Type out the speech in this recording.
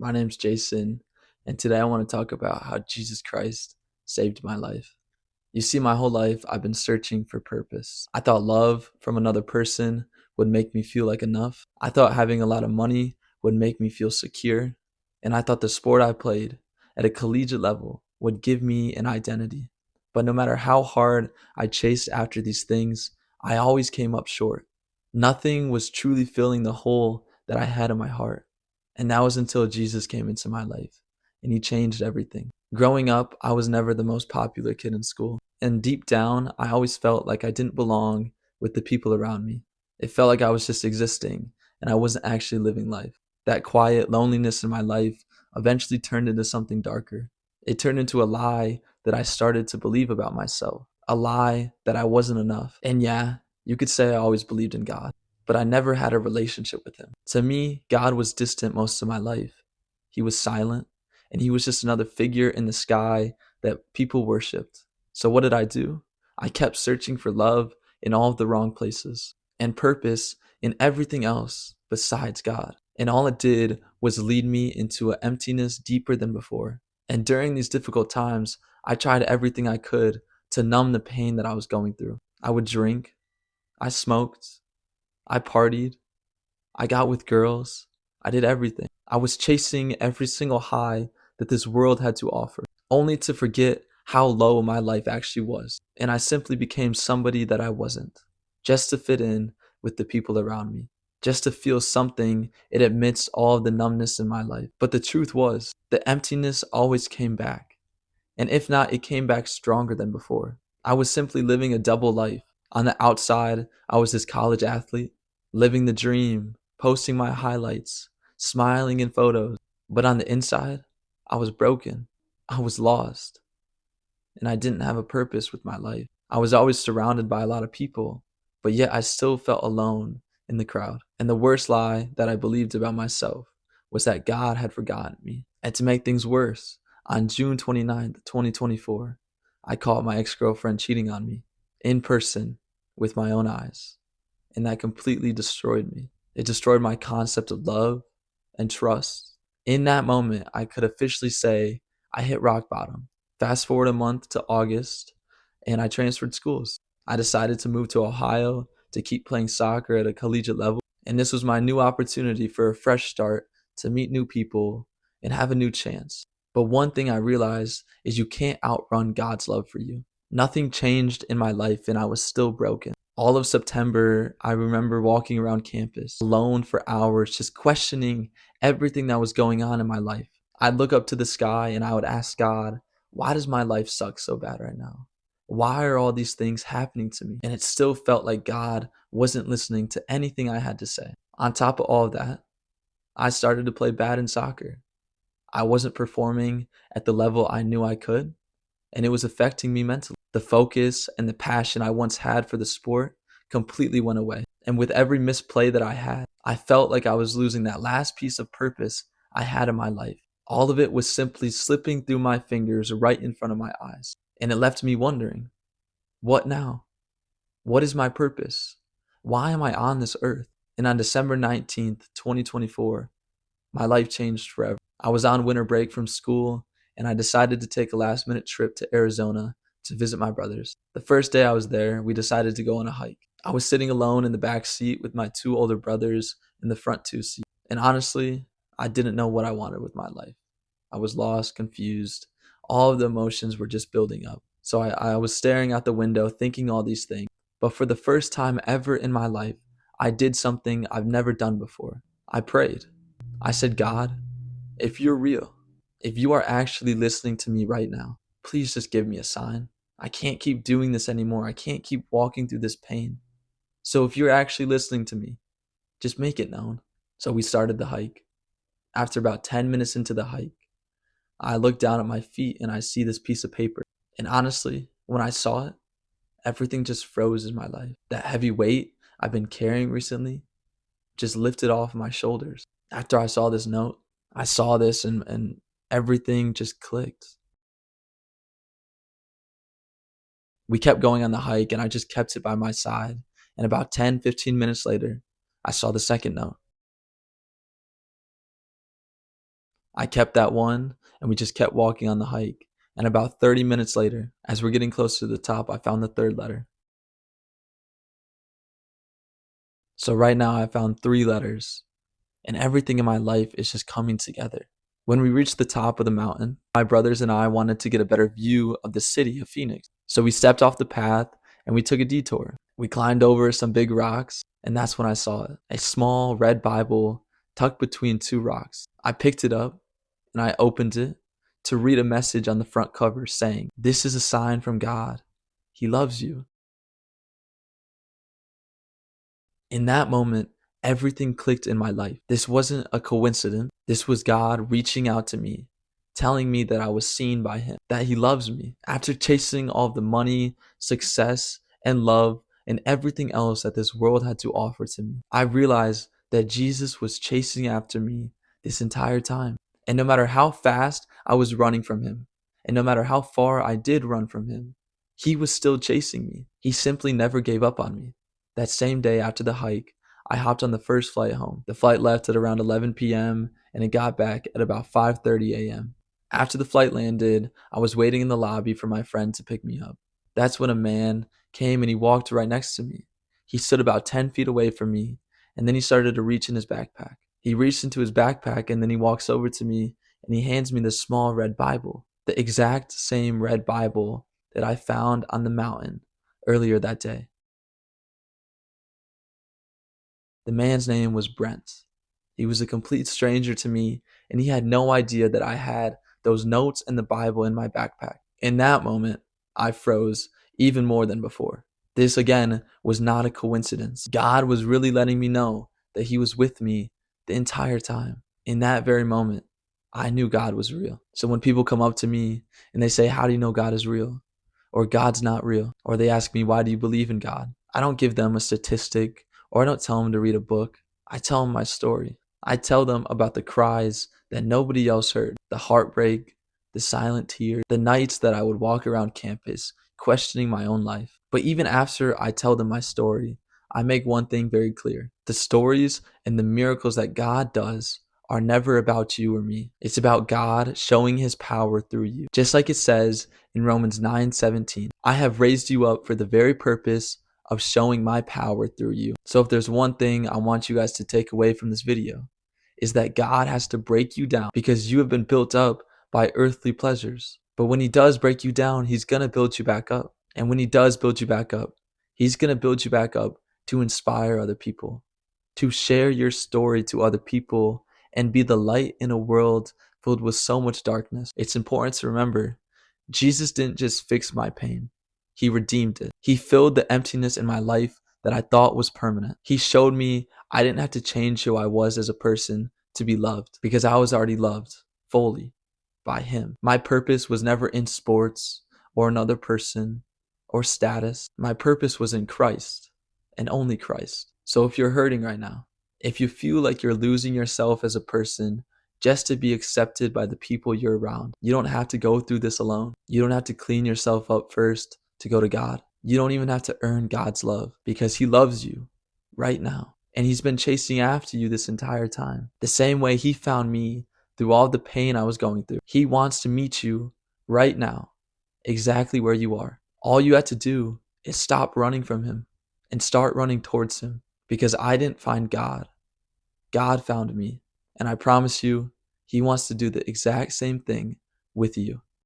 My name's Jason, and today I want to talk about how Jesus Christ saved my life. You see, my whole life I've been searching for purpose. I thought love from another person would make me feel like enough. I thought having a lot of money would make me feel secure. And I thought the sport I played at a collegiate level would give me an identity. But no matter how hard I chased after these things, I always came up short. Nothing was truly filling the hole that I had in my heart. And that was until Jesus came into my life and he changed everything. Growing up, I was never the most popular kid in school. And deep down, I always felt like I didn't belong with the people around me. It felt like I was just existing and I wasn't actually living life. That quiet loneliness in my life eventually turned into something darker. It turned into a lie that I started to believe about myself, a lie that I wasn't enough. And yeah, you could say I always believed in God, but I never had a relationship with him. To me, God was distant most of my life. He was silent, and he was just another figure in the sky that people worshiped. So what did I do? I kept searching for love in all of the wrong places and purpose in everything else besides God. And all it did was lead me into an emptiness deeper than before. And during these difficult times, I tried everything I could to numb the pain that I was going through. I would drink, I smoked, I partied, I got with girls, I did everything. I was chasing every single high that this world had to offer, only to forget how low my life actually was. And I simply became somebody that I wasn't, just to fit in with the people around me, just to feel something it amidst all of the numbness in my life. But the truth was, the emptiness always came back. And if not, it came back stronger than before. I was simply living a double life. On the outside, I was this college athlete, living the dream, posting my highlights, smiling in photos. But on the inside, I was broken. I was lost. And I didn't have a purpose with my life. I was always surrounded by a lot of people, but yet I still felt alone in the crowd. And the worst lie that I believed about myself was that God had forgotten me. And to make things worse, on June 29th, 2024, I caught my ex-girlfriend cheating on me in person with my own eyes. And that completely destroyed me. It destroyed my concept of love and trust. In that moment, I could officially say I hit rock bottom. Fast forward a month to August, and I transferred schools. I decided to move to Ohio to keep playing soccer at a collegiate level. And this was my new opportunity for a fresh start, to meet new people and have a new chance. But one thing I realized is you can't outrun God's love for you. Nothing changed in my life and I was still broken. All of September, I remember walking around campus alone for hours, just questioning everything that was going on in my life. I'd look up to the sky and I would ask God, why does my life suck so bad right now? Why are all these things happening to me? And it still felt like God wasn't listening to anything I had to say. On top of all of that, I started to play bad in soccer. I wasn't performing at the level I knew I could, and it was affecting me mentally. The focus and the passion I once had for the sport completely went away. And with every misplay that I had, I felt like I was losing that last piece of purpose I had in my life. All of it was simply slipping through my fingers right in front of my eyes. And it left me wondering, what now? What is my purpose? Why am I on this earth? And on December 19th, 2024, my life changed forever. I was on winter break from school and I decided to take a last minute trip to Arizona to visit my brothers. The first day I was there, we decided to go on a hike. I was sitting alone in the back seat with my two older brothers in the front two seats. And honestly, I didn't know what I wanted with my life. I was lost, confused. All of the emotions were just building up. So I was staring out the window thinking all these things. But for the first time ever in my life, I did something I've never done before. I prayed. I said, God, if you're real, if you are actually listening to me right now, please just give me a sign. I can't keep doing this anymore. I can't keep walking through this pain. So if you're actually listening to me, just make it known. So we started the hike. After about 10 minutes into the hike, I look down at my feet and I see this piece of paper. And honestly, when I saw it, everything just froze in my life. That heavy weight I've been carrying recently just lifted off my shoulders. After I saw this note, I saw this and everything just clicked. We kept going on the hike and I just kept it by my side. And about 10, 15 minutes later, I saw the second note. I kept that one, and we just kept walking on the hike. And about 30 minutes later, as we're getting closer to the top, I found the third letter. So right now, I found 3 letters, and everything in my life is just coming together. When we reached the top of the mountain, my brothers and I wanted to get a better view of the city of Phoenix. So we stepped off the path and we took a detour. We climbed over some big rocks, and that's when I saw it, a small red Bible tucked between 2 rocks. I picked it up and I opened it to read a message on the front cover saying, "This is a sign from God. He loves you." In that moment, everything clicked in my life. This wasn't a coincidence. This was God reaching out to me, telling me that I was seen by Him, that He loves me. After chasing all of the money, success, and love, and everything else that this world had to offer to me, I realized that Jesus was chasing after me this entire time. And no matter how fast I was running from Him, and no matter how far I did run from Him, He was still chasing me. He simply never gave up on me. That same day after the hike, I hopped on the first flight home. The flight left at around 11 p.m. and it got back at about 5:30 a.m. After the flight landed, I was waiting in the lobby for my friend to pick me up. That's when a man came and he walked right next to me. He stood about 10 feet away from me, and then he started to reach in his backpack. He reached into his backpack and then he walks over to me and he hands me this small red Bible, the exact same red Bible that I found on the mountain earlier that day. The man's name was Brent. He was a complete stranger to me, and he had no idea that I had those notes and the Bible in my backpack. In that moment, I froze even more than before. This again was not a coincidence. God was really letting me know that He was with me the entire time. In that very moment, I knew God was real. So when people come up to me and they say, "How do you know God is real?" or "God's not real," or they ask me, "Why do you believe in God?" I don't give them a statistic, or I don't tell them to read a book. I tell them my story. I tell them about the cries that nobody else heard, the heartbreak, the silent tears, the nights that I would walk around campus questioning my own life. But even after I tell them my story, I make one thing very clear. The stories and the miracles that God does are never about you or me. It's about God showing His power through you. Just like it says in Romans 9:17, "I have raised you up for the very purpose of showing my power through you." So if there's one thing I want you guys to take away from this video, is that God has to break you down because you have been built up by earthly pleasures. But when He does break you down, He's going to build you back up. And when He does build you back up, He's going to build you back up to inspire other people, to share your story to other people, and be the light in a world filled with so much darkness. It's important to remember, Jesus didn't just fix my pain. He redeemed it. He filled the emptiness in my life that I thought was permanent. He showed me I didn't have to change who I was as a person to be loved because I was already loved fully by Him. My purpose was never in sports or another person or status. My purpose was in Christ and only Christ. So if you're hurting right now, if you feel like you're losing yourself as a person just to be accepted by the people you're around, you don't have to go through this alone. You don't have to clean yourself up first to go to God. You don't even have to earn God's love because He loves you right now. And He's been chasing after you this entire time. The same way He found me through all the pain I was going through. He wants to meet you right now, exactly where you are. All you have to do is stop running from Him and start running towards Him, because I didn't find God. God found me. And I promise you, He wants to do the exact same thing with you.